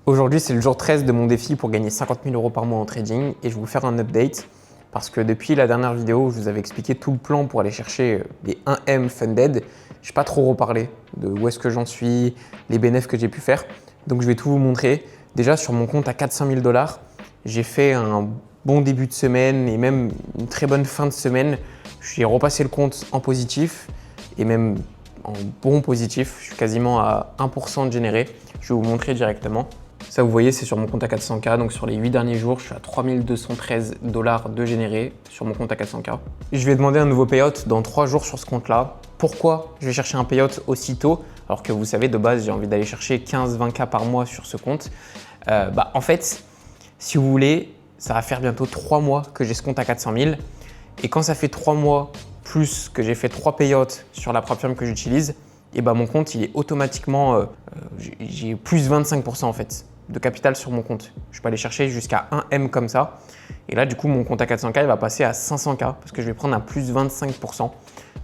Aujourd'hui, c'est le jour 13 de mon défi pour gagner 50 000 € par mois en trading et je vais vous faire un update parce que depuis la dernière vidéo où je vous avais expliqué tout le plan pour aller chercher les 1M funded, je n'ai pas trop reparlé de où est-ce que j'en suis, les bénéfices que j'ai pu faire. Donc je vais tout vous montrer. Déjà sur mon compte à 400 000 $, j'ai fait un bon début de semaine et même une très bonne fin de semaine. J'ai repassé le compte en positif et même en bon positif. Je suis quasiment à 1% de généré. Je vais vous montrer directement. Ça, vous voyez, c'est sur mon compte à 400K. Donc, sur les 8 derniers jours, je suis à 3 213 $ de généré sur mon compte à 400K. Je vais demander un nouveau payout dans 3 jours sur ce compte-là. Pourquoi je vais chercher un payout aussitôt alors que vous savez, de base, j'ai envie d'aller chercher 15-20K par mois sur ce compte. En fait, si vous voulez, ça va faire bientôt 3 mois que j'ai ce compte à 400 000. Et quand ça fait 3 mois plus que j'ai fait 3 payouts sur la plateforme que j'utilise, et mon compte, il est automatiquement, j'ai plus 25% en fait de capital sur mon compte. Je peux aller chercher jusqu'à 1M comme ça. Et là, du coup, mon compte à 400K, il va passer à 500K parce que je vais prendre un plus 25%.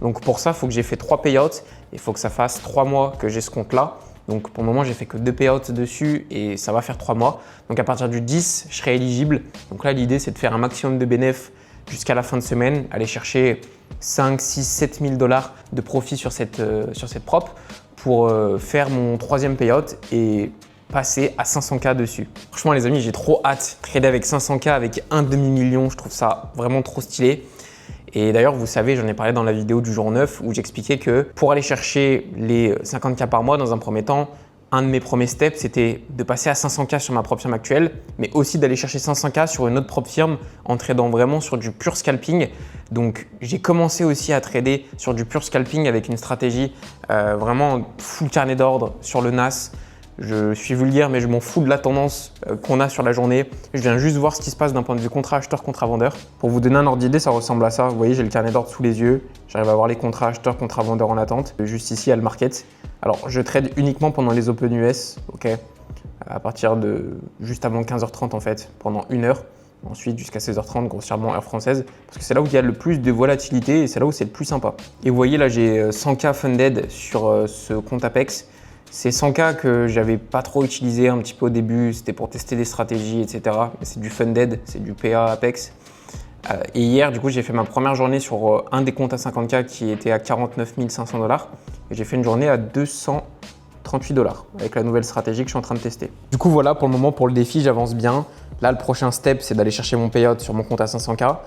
Donc pour ça, il faut que j'ai fait 3 payouts. Il faut que ça fasse 3 mois que j'ai ce compte-là. Donc pour le moment, j'ai fait que 2 payouts dessus et ça va faire 3 mois. Donc à partir du 10, je serai éligible. Donc là, l'idée, c'est de faire un maximum de bénéfices jusqu'à la fin de semaine, aller chercher 5, 6, 7 000 $ de profit sur cette prop pour faire mon 3e payout et passer à 500K dessus. Franchement les amis, j'ai trop hâte de trader avec 500K, avec un demi-million. Je trouve ça vraiment trop stylé. Et d'ailleurs, vous savez, j'en ai parlé dans la vidéo du jour 9 où j'expliquais que pour aller chercher les 50K par mois dans un premier temps, un de mes premiers steps, c'était de passer à 500K sur ma propre firme actuelle, mais aussi d'aller chercher 500K sur une autre propre firme en tradant vraiment sur du pur scalping. Donc, j'ai commencé aussi à trader sur du pur scalping avec une stratégie vraiment full carnet d'ordre sur le NAS. Je suis vulgaire, mais je m'en fous de la tendance qu'on a sur la journée. Je viens juste voir ce qui se passe d'un point de vue contrat acheteur, contrat vendeur. Pour vous donner un ordre d'idée, ça ressemble à ça. Vous voyez, j'ai le carnet d'ordre sous les yeux. J'arrive à voir les contrats acheteurs, contrat vendeur en attente. Juste ici, il y a le market. Alors, je trade uniquement pendant les Open US, ok, à partir de juste avant 15h30 en fait, pendant 1 heure. Ensuite, jusqu'à 16h30, grossièrement heure française, parce que c'est là où il y a le plus de volatilité et c'est là où c'est le plus sympa. Et vous voyez, là, j'ai 100K funded sur ce compte Apex. C'est 100K que j'avais pas trop utilisé un petit peu au début, c'était pour tester des stratégies, etc. Mais c'est du funded, c'est du PA Apex. Et hier, du coup, j'ai fait ma première journée sur un des comptes à 50K qui était à 49 500 $. Et j'ai fait une journée à 238 $ avec la nouvelle stratégie que je suis en train de tester. Du coup, voilà, pour le moment, pour le défi, j'avance bien. Là, le prochain step, c'est d'aller chercher mon payout sur mon compte à 500K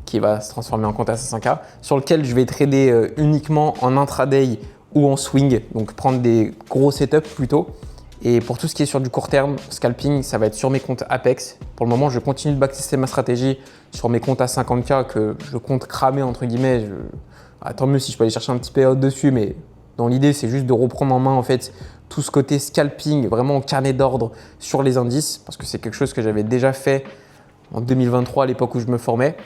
qui va se transformer en compte à 500K, sur lequel je vais trader uniquement en intraday ou en swing, donc prendre des gros setups plutôt. Et pour tout ce qui est sur du court terme, scalping, ça va être sur mes comptes Apex. Pour le moment, je continue de backtester ma stratégie sur mes comptes à 50K que je compte cramer entre guillemets. Tant mieux si je peux aller chercher un petit payout dessus, mais dans l'idée, c'est juste de reprendre en main en fait tout ce côté scalping, vraiment carnet d'ordre sur les indices, parce que c'est quelque chose que j'avais déjà fait en 2023 à l'époque où je me formais.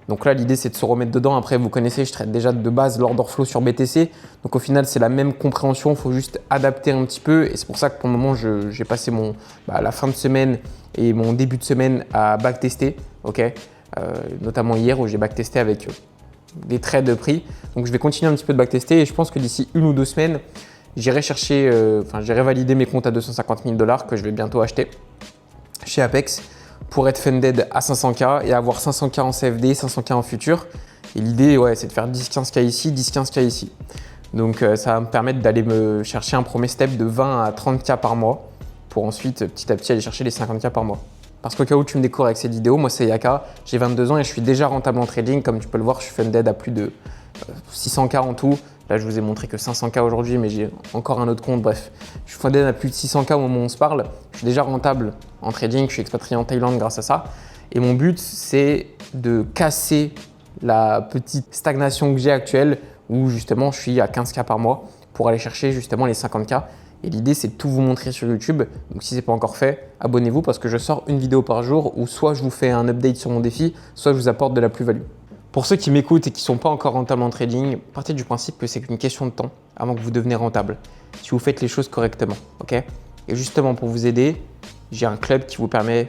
Donc là, l'idée, c'est de se remettre dedans. Après, vous connaissez, je traite déjà de base l'order flow sur BTC. Donc au final, c'est la même compréhension. Il faut juste adapter un petit peu. Et c'est pour ça que pour le moment, j'ai passé la fin de semaine et mon début de semaine à backtester. Okay, notamment hier où j'ai backtesté avec des trades de prix. Donc je vais continuer un petit peu de backtester. Et je pense que d'ici 1 ou 2 semaines, j'irai valider mes comptes à 250 000 $ que je vais bientôt acheter chez Apex, pour être funded à 500K et avoir 500K en CFD, 500K en futur. Et l'idée, c'est de faire 10-15K ici, 10-15K ici. Donc ça va me permettre d'aller me chercher un premier step de 20 à 30K par mois pour ensuite petit à petit aller chercher les 50K par mois. Parce qu'au cas où tu me découvres avec cette vidéo, moi c'est Yaka, j'ai 22 ans et je suis déjà rentable en trading. Comme tu peux le voir, je suis funded à plus de 600K en tout. Là, je vous ai montré que 500K aujourd'hui, mais j'ai encore un autre compte. Bref, je suis funded à plus de 600K au moment où on se parle. Je suis déjà rentable en trading. Je suis expatrié en Thaïlande grâce à ça. Et mon but, c'est de casser la petite stagnation que j'ai actuelle où justement, je suis à 15K par mois pour aller chercher justement les 50K. Et l'idée, c'est de tout vous montrer sur YouTube. Donc, si ce n'est pas encore fait, abonnez-vous parce que je sors une vidéo par jour où soit je vous fais un update sur mon défi, soit je vous apporte de la plus-value. Pour ceux qui m'écoutent et qui ne sont pas encore rentables en trading, partez du principe que c'est qu'une question de temps avant que vous deveniez rentable, si vous faites les choses correctement. Okay, et justement, pour vous aider, j'ai un club qui vous permet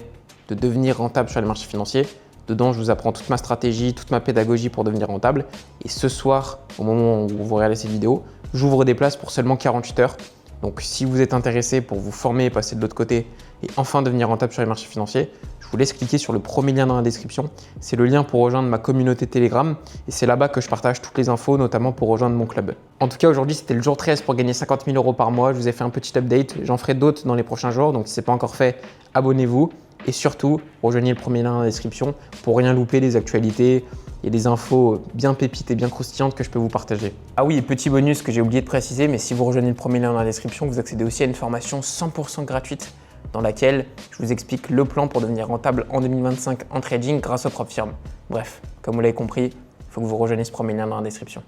de devenir rentable sur les marchés financiers. Dedans, je vous apprends toute ma stratégie, toute ma pédagogie pour devenir rentable. Et ce soir, au moment où vous regardez cette vidéo, j'ouvre des places pour seulement 48 heures. Donc si vous êtes intéressé pour vous former, passer de l'autre côté et enfin devenir rentable sur les marchés financiers, je vous laisse cliquer sur le premier lien dans la description. C'est le lien pour rejoindre ma communauté Telegram et c'est là-bas que je partage toutes les infos, notamment pour rejoindre mon club. En tout cas, aujourd'hui, c'était le jour 13 pour gagner 50 000 € par mois. Je vous ai fait un petit update. J'en ferai d'autres dans les prochains jours. Donc si ce n'est pas encore fait, abonnez-vous et surtout, rejoignez le premier lien dans la description pour rien louper des actualités et des infos bien pépites et bien croustillantes que je peux vous partager. Ah oui, et petit bonus que j'ai oublié de préciser, mais si vous rejoignez le premier lien dans la description, vous accédez aussi à une formation 100% gratuite dans laquelle je vous explique le plan pour devenir rentable en 2025 en trading grâce aux propres firmes. Bref, comme vous l'avez compris, il faut que vous rejoigniez ce premier lien dans la description.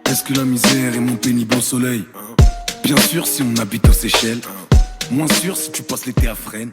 Est-ce que la misère est mon pénible au soleil? Bien sûr si on habite aux Seychelles. Moins sûr si tu passes l'été à Fresnes.